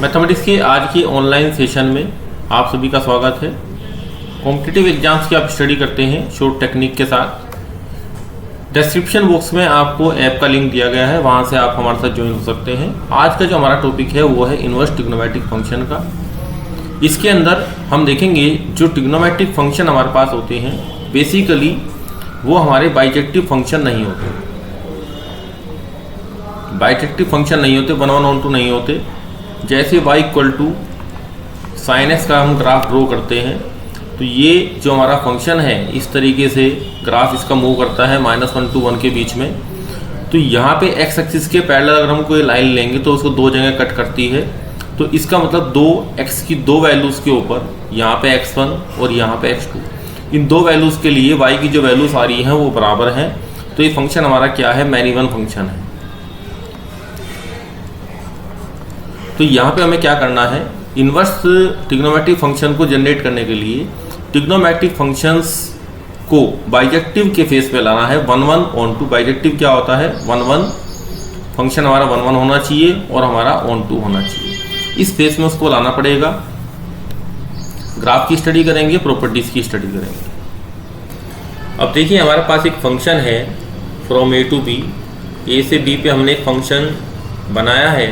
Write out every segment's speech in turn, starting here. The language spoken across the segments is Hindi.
मैथमेटिक्स के आज की ऑनलाइन सेशन में आप सभी का स्वागत है। कॉम्पिटिटिव एग्जाम्स की आप स्टडी करते हैं शॉर्ट टेक्निक के साथ। डिस्क्रिप्शन बॉक्स में आपको ऐप का लिंक दिया गया है, वहां से आप हमारे साथ ज्वाइन हो सकते हैं। आज का जो हमारा टॉपिक है वो है इनवर्स ट्रिग्नोमेट्रिक फंक्शन का। इसके अंदर हम देखेंगे जो ट्रिग्नोमेट्रिक फंक्शन हमारे पास होते हैं बेसिकली वो हमारे बाइजेक्टिव फंक्शन नहीं होते। बाइजेक्टिव फंक्शन नहीं होते, 1 1 2 नहीं होते। जैसे y equal to sine x का हम ग्राफ ड्रॉ करते हैं तो ये जो हमारा फंक्शन है इस तरीके से ग्राफ इसका मूव करता है -1 to 1 के बीच में। तो यहाँ पे x एक्सिस के पैरेलल अगर हम कोई लाइन लेंगे तो उसको दो जगह कट करती है। तो इसका मतलब दो x की दो वैल्यूज़ के ऊपर, यहाँ पे x1 और यहाँ पे x2, इन दो वैल्यूज़ के लिए y की जो वैल्यूज़ आ रही हैं वो बराबर हैं। तो ये फंक्शन हमारा क्या है, मैनी वन फंक्शन है। तो यहाँ पे हमें क्या करना है, इन्वर्स ट्रिग्नोमेट्रिक फंक्शन को जनरेट करने के लिए ट्रिग्नोमेट्रिक फंक्शंस को बाइजेक्टिव के फेस पे लाना है। 1 1 ऑन टू बाइजेक्टिव क्या होता है, 1 1 फंक्शन हमारा 1 1 होना चाहिए और हमारा ऑन टू होना चाहिए। इस फेस में उसको लाना पड़ेगा। ग्राफ की स्टडी करेंगे, प्रॉपर्टीज की स्टडी करेंगे। अब देखिए हमारे पास एक फंक्शन है फ्रॉम ए टू बी, ए से बी पे हमने एक फंक्शन बनाया है।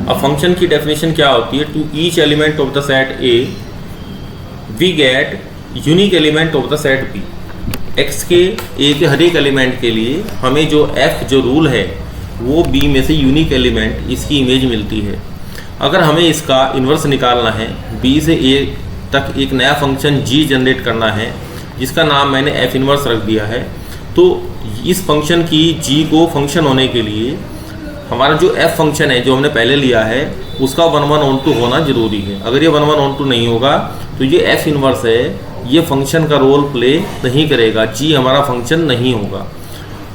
अब फंक्शन की डेफिनेशन क्या होती है, to each element of the set A we get unique element of the set B. X के ए के हर एक एलिमेंट के लिए हमें जो एफ जो रूल है वो बी में से यूनिक एलिमेंट इसकी इमेज मिलती है। अगर हमें इसका इन्वर्स निकालना है, बी से ए तक एक नया फंक्शन जी जनरेट करना है जिसका नाम मैंने एफ इन्वर्स रख दिया है, तो इस फंक्शन की जी को फंक्शन होने के लिए हमारा जो एफ फंक्शन है जो हमने पहले लिया है उसका 1 1 ऑन टू होना जरूरी है। अगर ये 1 1 ऑन टू नहीं होगा तो ये एफ इन्वर्स है, ये फंक्शन का रोल प्ले नहीं करेगा, जी हमारा फंक्शन नहीं होगा।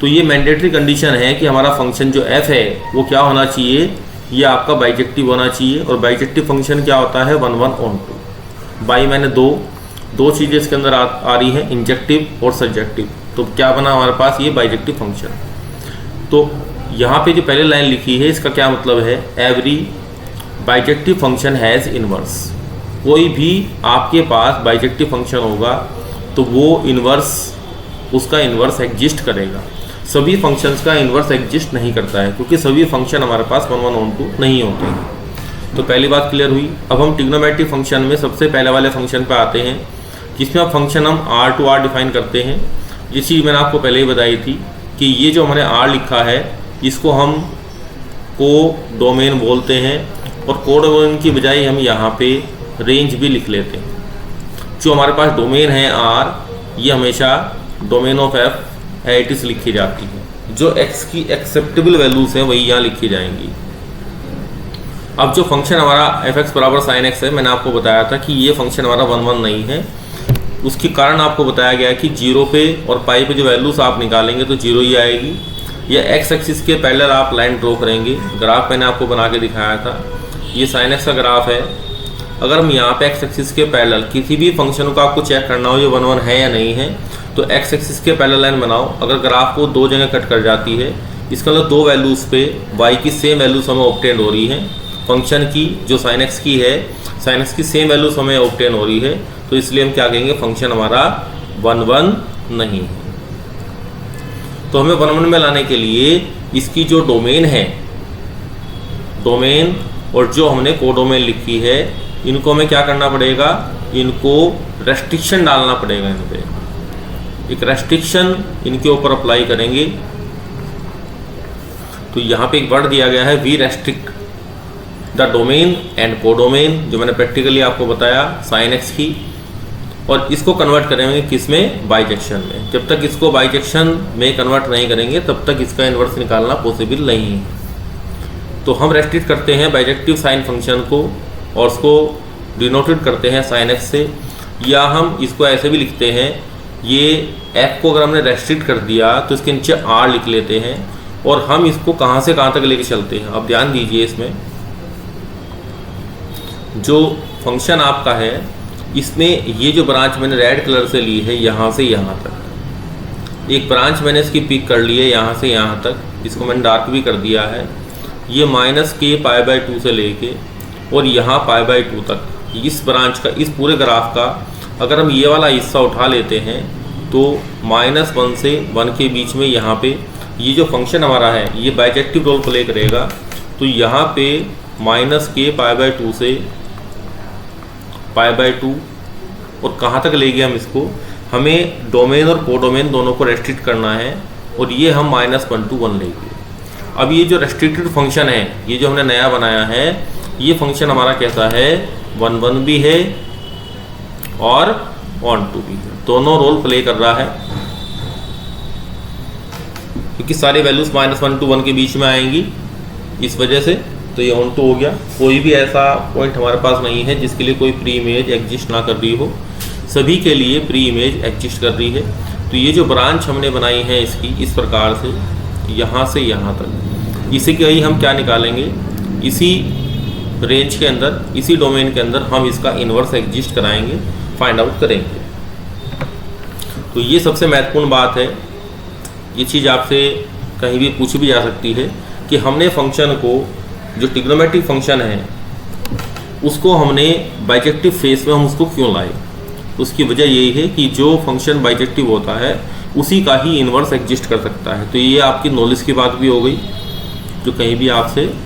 तो ये मैंडेटरी कंडीशन है कि हमारा फंक्शन जो एफ है वो क्या होना चाहिए, ये आपका बाइजेक्टिव होना चाहिए। और बाइजेक्टिव फंक्शन क्या होता है, 1 1 ऑन टू। बाई मैंने दो चीज़ें इसके अंदर आ रही हैं, इंजेक्टिव और सब्जेक्टिव। तो क्या बना हमारे पास, ये बाइजेक्टिव फंक्शन। तो यहाँ पे जो पहले लाइन लिखी है इसका क्या मतलब है, every bijective function has inverse. कोई भी आपके पास बाइजेक्टिव फंक्शन होगा तो वो इन्वर्स, उसका इन्वर्स एग्जिस्ट करेगा। सभी फंक्शंस का इन्वर्स एग्जिस्ट नहीं करता है क्योंकि सभी फंक्शन हमारे पास 1 1 ऑन टू नहीं होते हैं। तो पहली बात क्लियर हुई। अब हम ट्रिग्नोमेट्रिक फंक्शन में सबसे पहले वाले फंक्शन पे आते हैं जिसमें अब फंक्शन हम आर टू आर डिफाइन करते हैं। ये चीज़ मैंने आपको पहले ही बताई थी कि ये जो हमने आर लिखा है इसको हम को डोमेन बोलते हैं और को डोमेन की बजाय हम यहाँ पे रेंज भी लिख लेते हैं। जो हमारे पास डोमेन है आर, ये हमेशा डोमेन ऑफ एफ एटिस लिखी जाती है। जो एक्स की एक्सेप्टेबल वैल्यूज़ हैं वही यहाँ लिखी जाएंगी। अब जो फंक्शन हमारा एफ एक्स बराबर साइन एक्स है, मैंने आपको बताया था कि ये फंक्शन हमारा 1 1 नहीं है। उसके कारण आपको बताया गया कि 0 पे और पाई पे जो वैल्यूज़ आप निकालेंगे तो 0 ही आएगी। या एक्स एक्सिस के पैरेलल आप लाइन ड्रॉ करेंगे। ग्राफ मैंने आपको बना के दिखाया था, ये साइन एक्स का ग्राफ है। अगर हम यहाँ पे एक्स एक्सिस के पैरेलल किसी भी फंक्शन को आपको चेक करना हो ये 1 1 है या नहीं है, तो एक्स एक्सिस के पैरेलल लाइन बनाओ। अगर ग्राफ को दो जगह कट कर जाती है, इसका मतलब दो वैल्यूज़ पे वाई की सेम वैल्यूज़ हमें ऑब्टेन हो रही हैं। फंक्शन की जो साइन एक्स की है, साइन एक्स की सेम वैल्यूज़ हमें ऑब्टेन हो रही है, तो इसलिए हम क्या कहेंगे, फंक्शन हमारा 1 1 नहीं है। तो हमें 1 1 में लाने के लिए इसकी जो डोमेन है, डोमेन और जो हमने कोडोमेन लिखी है, इनको हमें क्या करना पड़ेगा, इनको रेस्ट्रिक्शन डालना पड़ेगा। इन पे एक रेस्ट्रिक्शन इनके ऊपर अप्लाई करेंगे। तो यहाँ पे एक वर्ड दिया गया है, we restrict the domain and codomain, जो मैंने प्रैक्टिकली आपको बताया साइन एक्स की। और इसको कन्वर्ट करेंगे किस में, बाइजेक्शन में। जब तक इसको बाइजेक्शन में कन्वर्ट नहीं करेंगे तब तक इसका इन्वर्स निकालना पॉसिबल नहीं है। तो हम रेस्ट्रिक्ट करते हैं बाइजेक्टिव साइन फंक्शन को और उसको डिनोटेड करते हैं साइन एक्स से। या हम इसको ऐसे भी लिखते हैं, ये एफ को अगर हमने रेस्ट्रिक्ट कर दिया तो इसके नीचे आर लिख लेते हैं और हम इसको कहाँ से कहाँ तक लेके चलते हैं। अब ध्यान दीजिए, इसमें जो फंक्शन आपका है इसमें ये जो ब्रांच मैंने रेड कलर से ली है यहाँ से यहाँ तक, एक ब्रांच मैंने इसकी पिक कर ली है यहाँ से यहाँ तक, इसको मैंने डार्क भी कर दिया है। ये -k π/2 से लेके और यहाँ π/2 तक। इस ब्रांच का, इस पूरे ग्राफ का अगर हम ये वाला हिस्सा उठा लेते हैं तो -1 से 1 के बीच में यहाँ पे ये जो फंक्शन हमारा है ये बाइजेक्टिव रोल प्ले करेगा। तो यहाँ पे -k π/2 से π/2 और कहाँ तक ले गए हम इसको, हमें डोमेन और कोडोमेन दोनों को रेस्ट्रिक्ट करना है और ये हम -1 to 1 ले गए। अब ये जो रेस्ट्रिक्टेड फंक्शन है, ये जो हमने नया बनाया है, ये फंक्शन हमारा कैसा है, 1 1 भी है और ऑन टू भी है, दोनों रोल प्ले कर रहा है क्योंकि सारे वैल्यूज -1 to 1 के बीच में आएंगी इस वजह से। तो ये ऑन टू हो गया। कोई भी ऐसा पॉइंट हमारे पास नहीं है जिसके लिए कोई प्री इमेज एग्जिस्ट ना कर रही हो, सभी के लिए प्री इमेज एग्जिस्ट कर रही है। तो ये जो ब्रांच हमने बनाई है इसकी इस प्रकार से यहाँ तक, इसी के ही हम क्या निकालेंगे, इसी रेंज के अंदर, इसी डोमेन के अंदर हम इसका इन्वर्स एग्जिस्ट कराएंगे, फाइंड आउट करेंगे। तो ये सबसे महत्वपूर्ण बात है। ये चीज़ आपसे कहीं भी पूछी भी जा सकती है कि हमने फंक्शन को, जो ट्रिग्नोमेट्रिक फंक्शन है उसको हमने बाइजेक्टिव फेस में हम उसको क्यों लाए। उसकी वजह यही है कि जो फंक्शन बाइजेक्टिव होता है उसी का ही इन्वर्स एग्जिस्ट कर सकता है। तो ये आपकी नॉलेज की बात भी हो गई जो कहीं भी आपसे